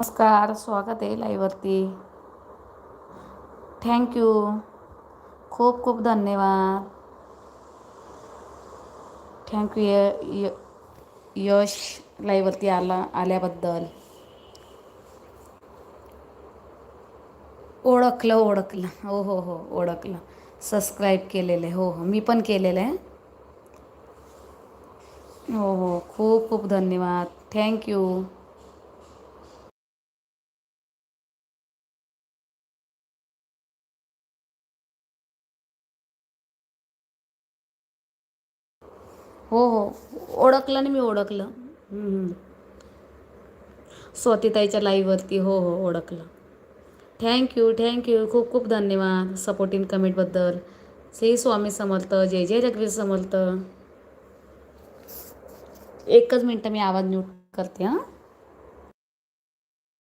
नमस्कार, स्वागत आहे लाईव्हवरती. थँक्यू. खूप खूप धन्यवाद. थँक्यू यश लाईव्हवरती आल्याबद्दल. ओळखलं. हो, ओळखलं. सबस्क्राईब केलेलं आहे. हो, मी पण केलेलं आहे. हो, खूप खूप धन्यवाद. थँक्यू. हो, ओळखलं आणि मी ओळखलं. स्वातीताईच्या लाईव्हवरती. हो, ओळखलं. थँक्यू. खूप खूप धन्यवाद सपोर्टिंग कमेंटबद्दल. श्री स्वामी समर्थ. जय जय जगवीर समर्थ. एकच मिनटं मी आवाज म्यूट करते हां.